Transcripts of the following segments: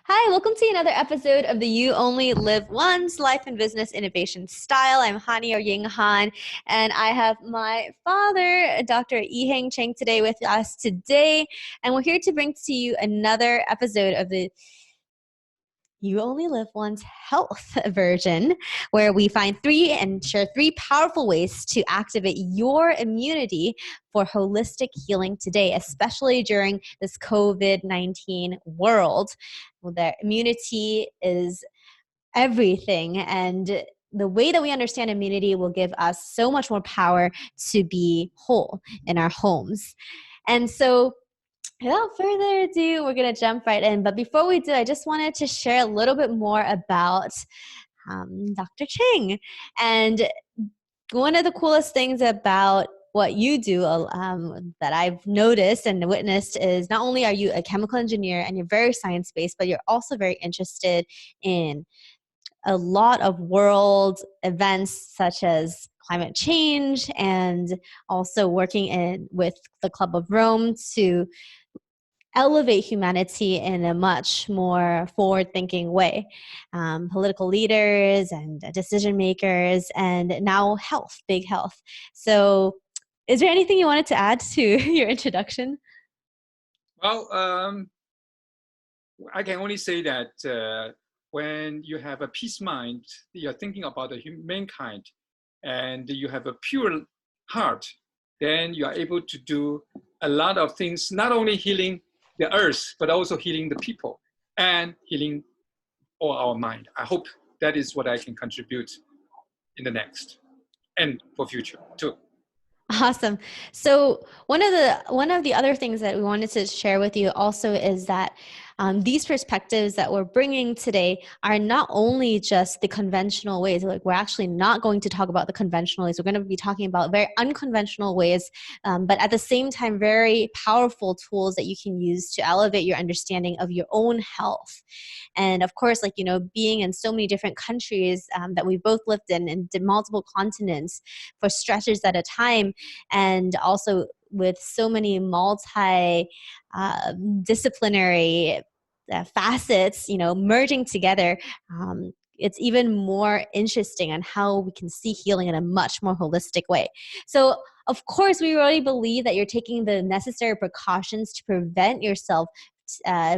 Hi, welcome to another episode of the You Only Live Once Life and Business Innovation Style. I'm Hani or Ying Han, and I have my father, Dr. Yi Heng Cheng, today with us today. And we're here to bring to you another episode of the You Only Live Once health version, where we find share three powerful ways to activate your immunity for holistic healing today, especially during this COVID-19 world, where immunity is everything. And the way that we understand immunity will give us so much more power to be whole in our homes. And so without further ado, we're going to jump right in. But before we do, I just wanted to share a little bit more about Dr. Cheng. And one of the coolest things about what you do that I've noticed and witnessed is not only are you a chemical engineer and you're very science-based, but you're also very interested in a lot of world events such as climate change and also working with the Club of Rome to elevate humanity in a much more forward-thinking way. Political leaders and decision makers, and now health, big health. So is there anything you wanted to add to your introduction? Well, I can only say that when you have a peace mind, you're thinking about the mankind, and you have a pure heart, then you are able to do a lot of things, not only healing the earth, but also healing the people and healing all our mind. I hope that is what I can contribute in the next and for future too. Awesome. So one of the other things that we wanted to share with you also is that these perspectives that we're bringing today are not only just the conventional ways. Like, we're actually not going to talk about the conventional ways. We're going to be talking about very unconventional ways, but at the same time, very powerful tools that you can use to elevate your understanding of your own health. And of course, being in so many different countries that we both lived in multiple continents for stretches at a time, and also with so many multi-disciplinary facets, merging together, it's even more interesting on how we can see healing in a much more holistic way. So, of course, we really believe that you're taking the necessary precautions to prevent yourself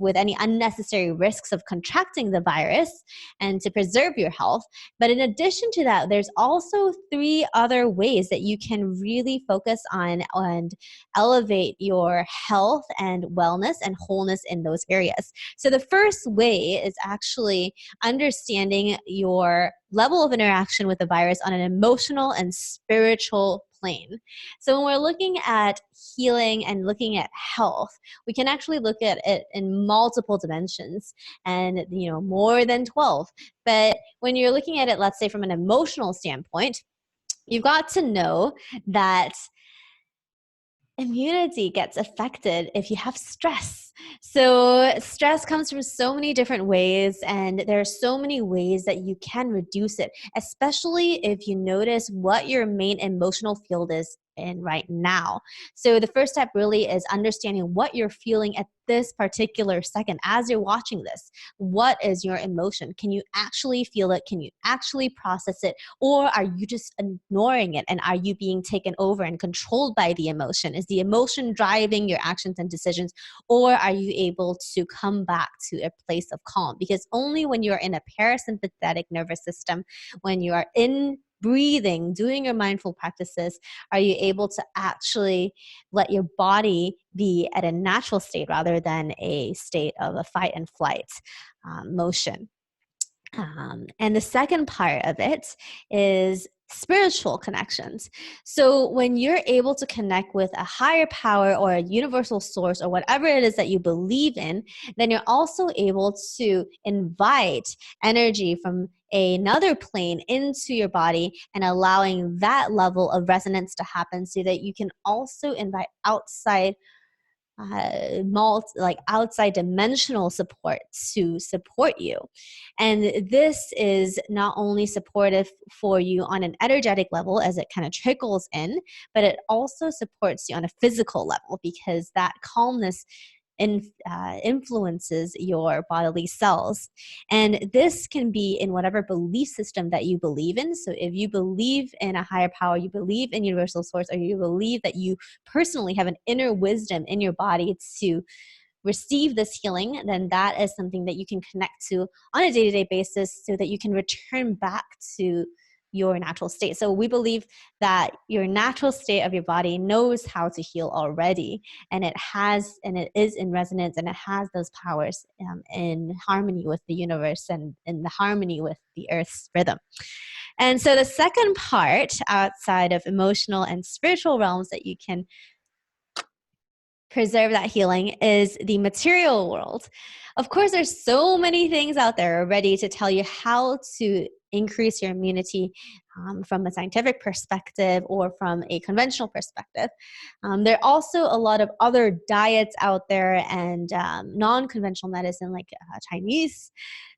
with any unnecessary risks of contracting the virus and to preserve your health. But in addition to that, there's also three other ways that you can really focus on and elevate your health and wellness and wholeness in those areas. So the first way is actually understanding your level of interaction with the virus on an emotional and spiritual plane. So when we're looking at healing and looking at health, we can actually look at it in multiple dimensions and, more than 12. But when you're looking at it, let's say from an emotional standpoint, you've got to know that immunity gets affected if you have stress. So stress comes from so many different ways, and there are so many ways that you can reduce it, especially if you notice what your main emotional field is in right now. So the first step really is understanding what you're feeling at this particular second as you're watching this. What is your emotion? Can you actually feel it? Can you actually process it? Or are you just ignoring it? And are you being taken over and controlled by the emotion? Is the emotion driving your actions and decisions? Or are you able to come back to a place of calm? Because only when you're in a parasympathetic nervous system, when you are in breathing, doing your mindful practices, are you able to actually let your body be at a natural state rather than a state of a fight and flight motion. And the second part of it is spiritual connections. So when you're able to connect with a higher power or a universal source or whatever it is that you believe in, then you're also able to invite energy from another plane into your body and allowing that level of resonance to happen so that you can also invite outside outside dimensional support to support you. And this is not only supportive for you on an energetic level as it kind of trickles in, but it also supports you on a physical level because that calmness influences your bodily cells. And this can be in whatever belief system that you believe in. So if you believe in a higher power, you believe in universal source, or you believe that you personally have an inner wisdom in your body to receive this healing, then that is something that you can connect to on a day-to-day basis so that you can return back to your natural state. So we believe that your natural state of your body knows how to heal already, and it is in resonance, and it has those powers in harmony with the universe and in the harmony with the earth's rhythm. And so the second part outside of emotional and spiritual realms that you can preserve that healing is the material world. Of course, there's so many things out there already to tell you how to increase your immunity from a scientific perspective or from a conventional perspective. There are also a lot of other diets out there and non-conventional medicine like Chinese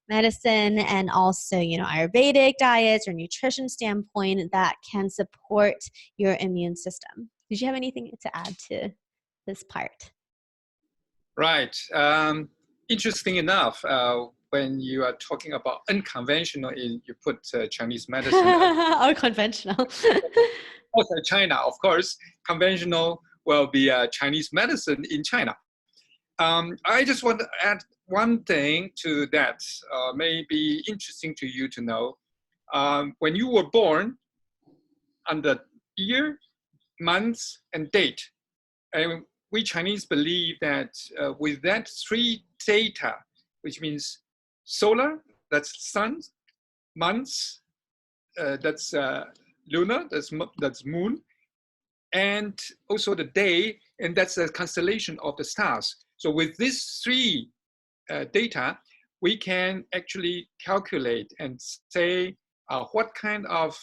medicine and also, Ayurvedic diets or nutrition standpoint that can support your immune system. Did you have anything to add to this part? Right. Interesting enough, when you are talking about unconventional, you put Chinese medicine. Or conventional. Also China, of course. Conventional will be Chinese medicine in China. I just want to add one thing to that. May be interesting to you to know. When you were born, under year, month, and date, and we Chinese believe that with that three data, which means solar, that's sun, months, that's lunar, that's moon, and also the day, and that's the constellation of the stars. So with these three data, we can actually calculate and say what kind of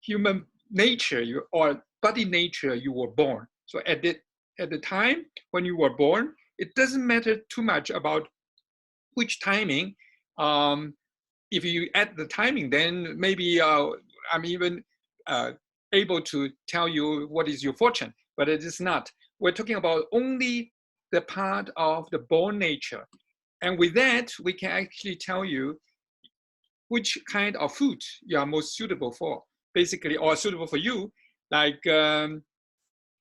human nature or body nature you were born. So at the time when you were born, it doesn't matter too much about which timing. If you add the timing, then maybe I'm even able to tell you what is your fortune, but it is not. We're talking about only the part of the born nature. And with that, we can actually tell you which kind of food you are most suitable for, basically, or suitable for you. Like, well,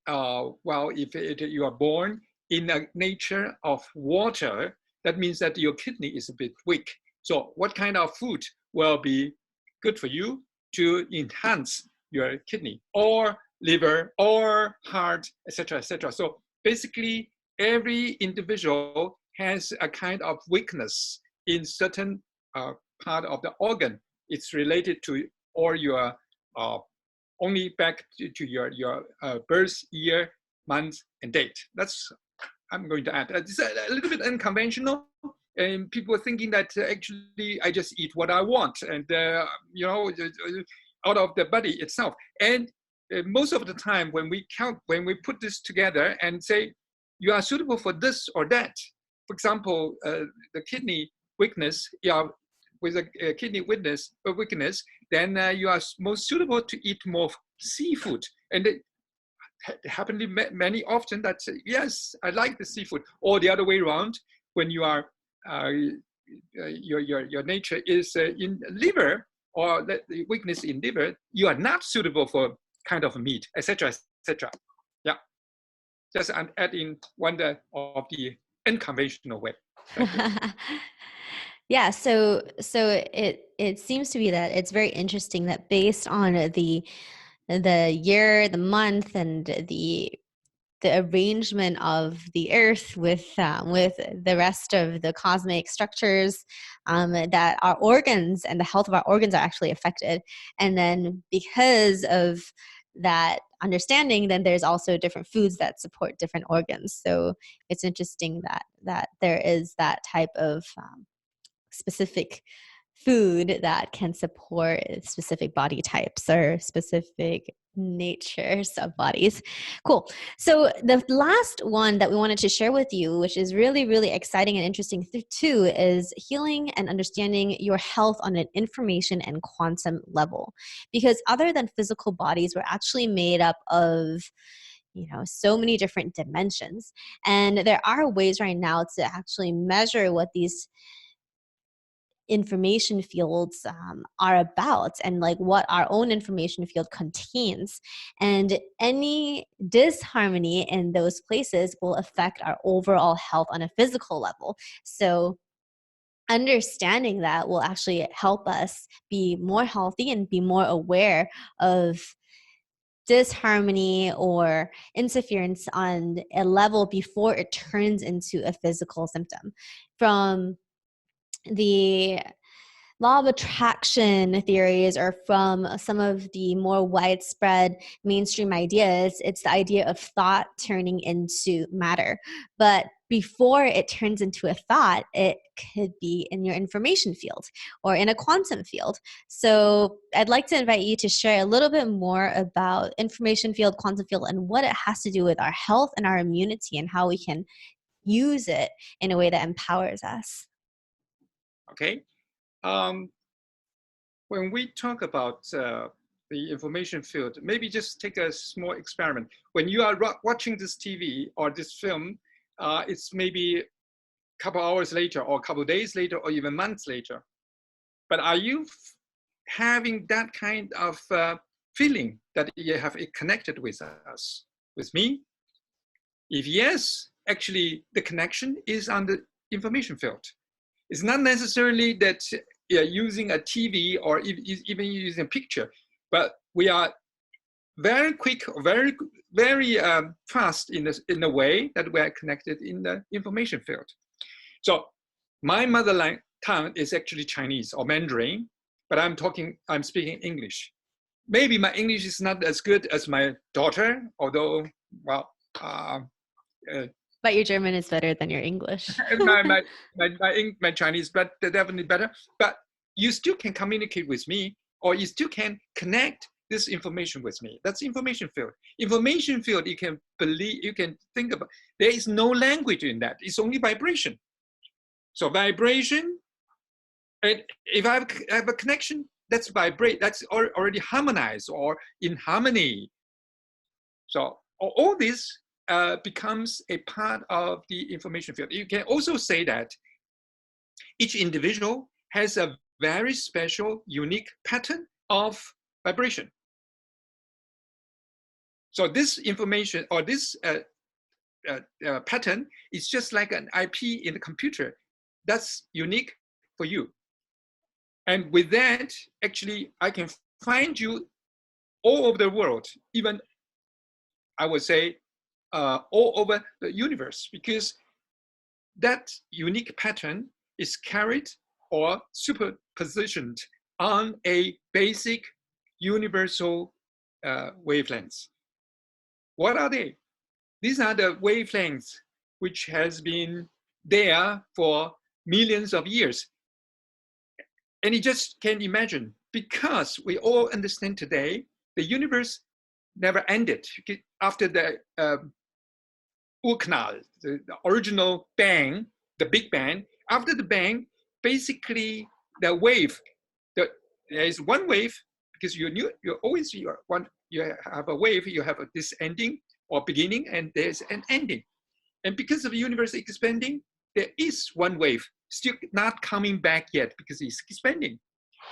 if you are born in a nature of water, that means that your kidney is a bit weak. So what kind of food will be good for you to enhance your kidney or liver or heart, etc., etc. So basically, every individual has a kind of weakness in certain part of the organ. It's related to all your only back to your birth year, month, and date. That's I'm going to add. It's a little bit unconventional, and people are thinking that actually I just eat what I want, and out of the body itself. And most of the time, when we put this together and say you are suitable for this or that, for example, the kidney weakness, with a kidney weakness, then you are most suitable to eat more seafood. And it happened many often that yes, I like the seafood. Or the other way around, when you are your nature is in liver or the weakness in liver, you are not suitable for kind of meat, etc., etc. Yeah, just add in one of the unconventional way. Yeah, so it seems to be that it's very interesting that based on the year, the month, and the arrangement of the earth with the rest of the cosmic structures, that our organs and the health of our organs are actually affected. And then because of that understanding, then there's also different foods that support different organs. So it's interesting that there is that type of specific food that can support specific body types or specific natures of bodies. Cool. So the last one that we wanted to share with you, which is really, really exciting and interesting too, is healing and understanding your health on an information and quantum level. Because other than physical bodies, we're actually made up of so many different dimensions. And there are ways right now to actually measure what these information fields are about, and like what our own information field contains. And any disharmony in those places will affect our overall health on a physical level. So understanding that will actually help us be more healthy and be more aware of disharmony or interference on a level before it turns into a physical symptom. From the law of attraction theories, or from some of the more widespread mainstream ideas, it's the idea of thought turning into matter. But before it turns into a thought, it could be in your information field or in a quantum field. So I'd like to invite you to share a little bit more about information field, quantum field, and what it has to do with our health and our immunity, and how we can use it in a way that empowers us. Okay. When we talk about the information field, maybe just take a small experiment. When you are watching this TV or this film, it's maybe a couple hours later or a couple days later or even months later. But are you having that kind of feeling that you have it connected with us, with me? If yes, actually the connection is on the information field. It's not necessarily that you're using a TV or even using a picture, but we are very quick, very fast in the way that we are connected in the information field. So my mother tongue is actually Chinese or Mandarin, but I'm speaking English. Maybe my English is not as good as my daughter, although, well, but your German is better than your English. my Chinese, but definitely better. But you still can communicate with me, or you still can connect this information with me. That's information field. Information field, you can think about. There is no language in that. It's only vibration. So vibration, and if I have a connection, that's vibrate. That's already harmonized or in harmony. So all this becomes a part of the information field. You can also say that each individual has a very special, unique pattern of vibration. So this information or this pattern is just like an IP in the computer. That's unique for you. And with that, actually, I can find you all over the world, even, I would say, all over the universe, because that unique pattern is carried or superpositioned on a basic universal wavelengths. What are they? These are the wavelengths which has been there for millions of years. And you just can't imagine, because we all understand today, the universe never ended. After the Urknall, the original bang, the Big Bang, after the bang, basically the wave, there is one wave, because you have a wave, you have this ending or beginning, and there's an ending. And because of the universe expanding, there is one wave still not coming back yet because it's expanding.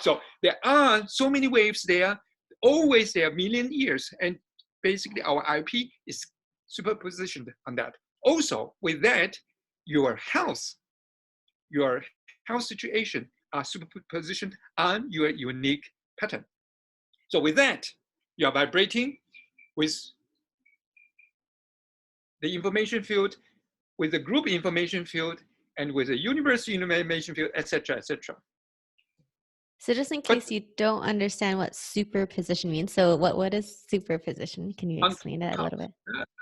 So there are so many waves there, always there, million years, and basically our IP is superpositioned on that. Also, with that, your health situation are superpositioned on your unique pattern. So with that, you are vibrating with the information field, with the group information field, and with the university information field, etc., etc. So just in case you don't understand what superposition means, so what is superposition? Can you explain that a little bit?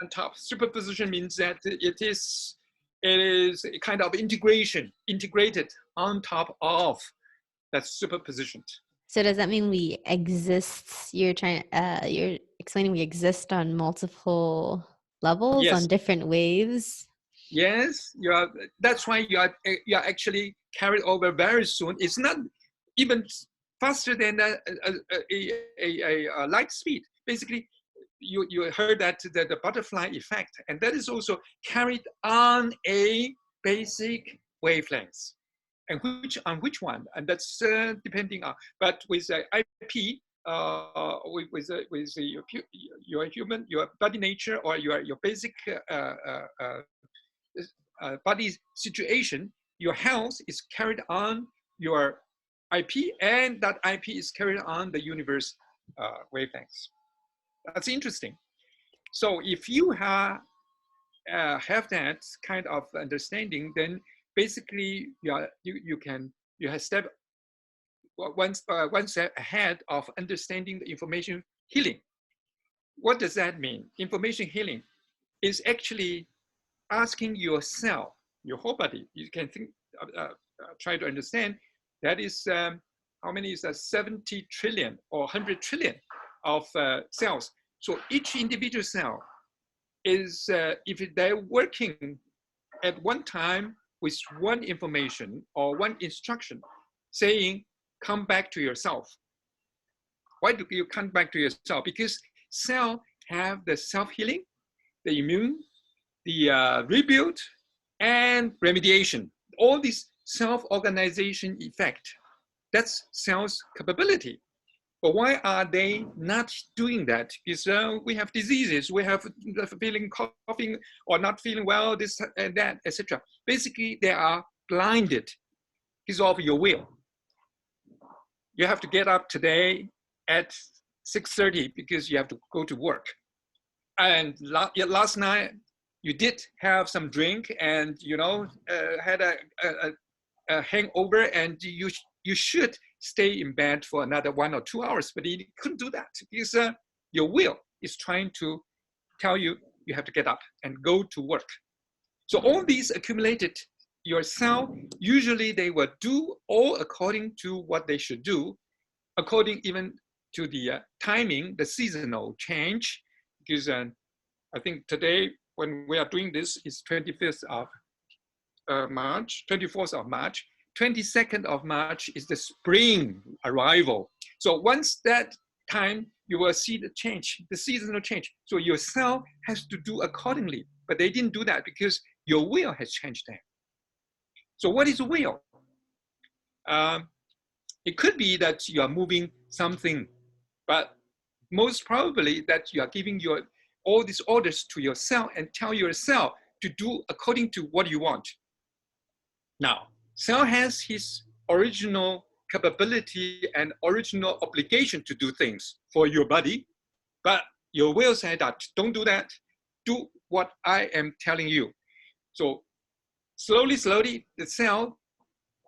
On top, superposition means that it is a kind of integrated on top of. That's superpositioned. So does that mean we exist? You're explaining we exist on multiple levels, yes, on different waves? Yes, that's why you are actually carried over very soon. It's not even faster than a light speed. Basically, you heard that the butterfly effect, and that is also carried on a basic wavelength. And on which one? And that's depending on, but with IP, with your human, your body nature, or your basic body situation, your health is carried on your IP, and that IP is carried on the universe wavelengths. That's interesting. So if you have that kind of understanding, then basically you have step one step ahead of understanding the information healing. What does that mean? Information healing is actually asking yourself, your whole body. You can think, try to understand. That is how many is that? 70 trillion or 100 trillion of cells. So each individual cell is, if they're working at one time with one information or one instruction, saying, come back to yourself. Why do you come back to yourself? Because cells have the self-healing, the immune, the rebuild, and remediation. All this self-organization effect. That's cells' capability. But why are they not doing that? Because we have diseases, we have feeling coughing or not feeling well, this and that, etc. Basically, they are blinded because of your will. You have to get up today at 6:30 because you have to go to work. And last night, you did have some drink and had a hangover, and you should stay in bed for another 1 or 2 hours, but you couldn't do that because your will is trying to tell you you have to get up and go to work. So all these accumulated, your cell, usually they will do all according to what they should do, according even to the timing, the seasonal change, because I think today when we are doing this is 25th of March, 24th of March. 22nd of March is the spring arrival. So once that time, you will see the change, the seasonal change. So your cell has to do accordingly, but they didn't do that because your will has changed that. So what is will? It could be that you are moving something, but most probably that you are giving all these orders to your cell and tell your cell to do according to what you want. Now, cell has his original capability and original obligation to do things for your body, but your will said that don't do that, do what I am telling you. So slowly, the cell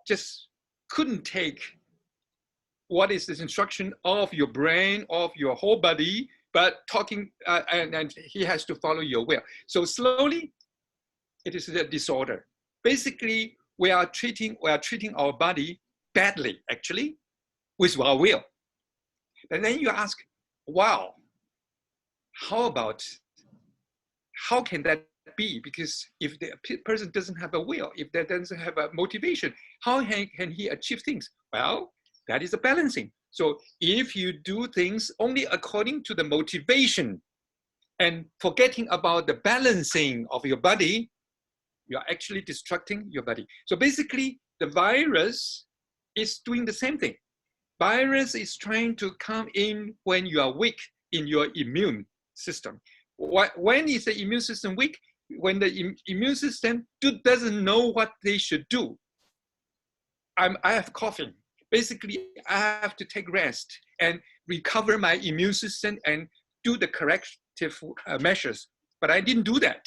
just couldn't take what is this instruction of your brain, of your whole body, but talking, and he has to follow your will. So slowly, it is a disorder. Basically, we are treating our body badly, actually, with our will. And then you ask, wow, how can that be? Because if the person doesn't have a will, if they doesn't have a motivation, how can he achieve things? Well, that is a balancing. So if you do things only according to the motivation and forgetting about the balancing of your body, you are actually destructing your body. So basically, the virus is doing the same thing. Virus is trying to come in when you are weak in your immune system. When is the immune system weak? When the immune system doesn't know what they should do. I have coughing. Basically, I have to take rest and recover my immune system and do the corrective measures. But I didn't do that.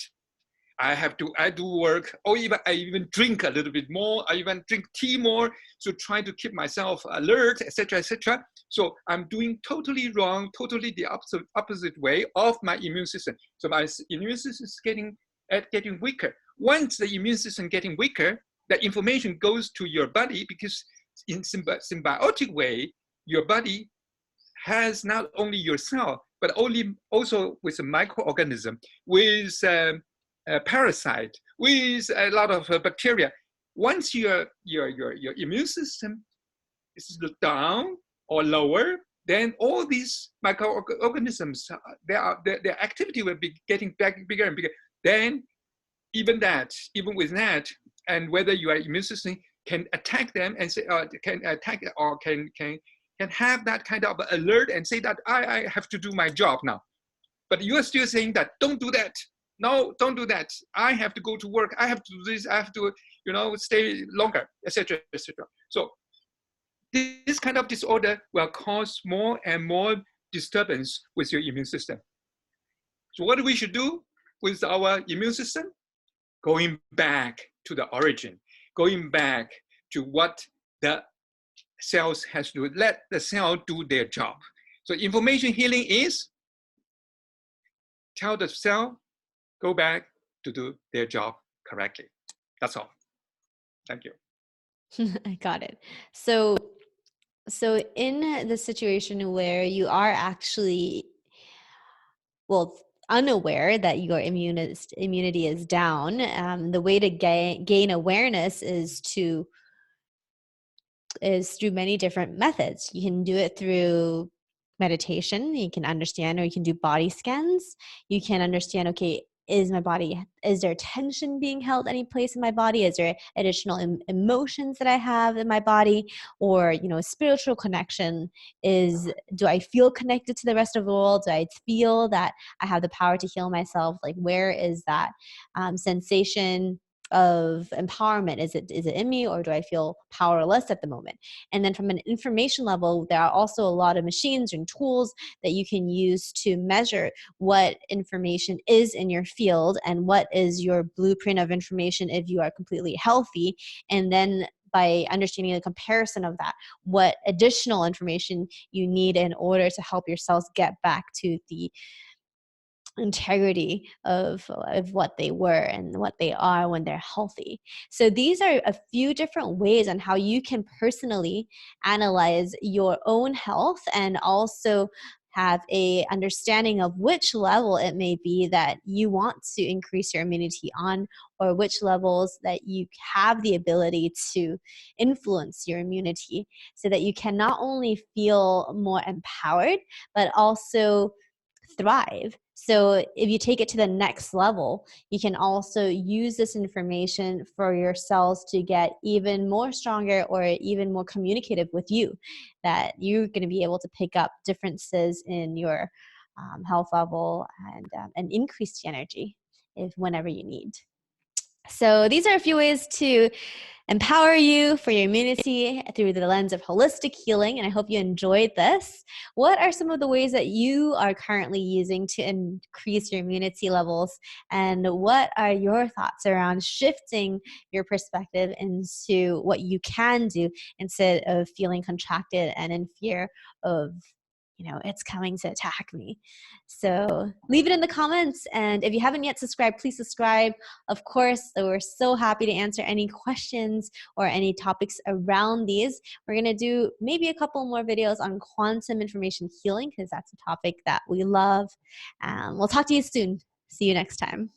I do work, or I even drink a little bit more. I even drink tea more, so try to keep myself alert, etc., etc. So I'm doing totally wrong, totally the opposite way of my immune system. So my immune system is getting weaker. Once the immune system getting weaker, the information goes to your body because in symbiotic way, your body has not only your cell, but also with a microorganism, with parasite, with a lot of bacteria. Once your immune system is down or lower, then all these microorganisms, their activity will be getting bigger and bigger. Then even with that, and whether your immune system can attack them and say, can attack or can have that kind of alert and say that I have to do my job now. But you are still saying that, don't do that. No, don't do that. I have to go to work. I have to do this. I have to, stay longer, etc., etc. So this kind of disorder will cause more and more disturbance with your immune system. So what we should do with our immune system? Going back to the origin, going back to what the cells has to do. Let the cell do their job. So information healing is tell the cell, go back to do their job correctly. That's all. Thank you. I got it. So in the situation where you are actually, unaware that your immunity is down, the way to gain awareness is through many different methods. You can do it through meditation. You can understand, or you can do body scans. You can understand, okay, is there tension being held any place in my body? Is there additional emotions that I have in my body? Or, spiritual connection do I feel connected to the rest of the world? Do I feel that I have the power to heal myself? Like, where is that sensation of empowerment? Is it in me, or do I feel powerless at the moment? And then from an information level, there are also a lot of machines and tools that you can use to measure what information is in your field and what is your blueprint of information if you are completely healthy. And then by understanding the comparison of that, what additional information you need in order to help your cells get back to the integrity of what they were and what they are when they're healthy. So these are a few different ways on how you can personally analyze your own health and also have a understanding of which level it may be that you want to increase your immunity on, or which levels that you have the ability to influence your immunity, so that you can not only feel more empowered, but also thrive. So if you take it to the next level, you can also use this information for your cells to get even more stronger or even more communicative with you, that you're going to be able to pick up differences in your health level and increase the energy whenever you need. So these are a few ways to empower you for your immunity through the lens of holistic healing, and I hope you enjoyed this. What are some of the ways that you are currently using to increase your immunity levels, and what are your thoughts around shifting your perspective into what you can do instead of feeling contracted and in fear of it's coming to attack me? So leave it in the comments. And if you haven't yet subscribed, please subscribe. Of course, we're so happy to answer any questions or any topics around these. We're going to do maybe a couple more videos on quantum information healing, because that's a topic that we love. We'll talk to you soon. See you next time.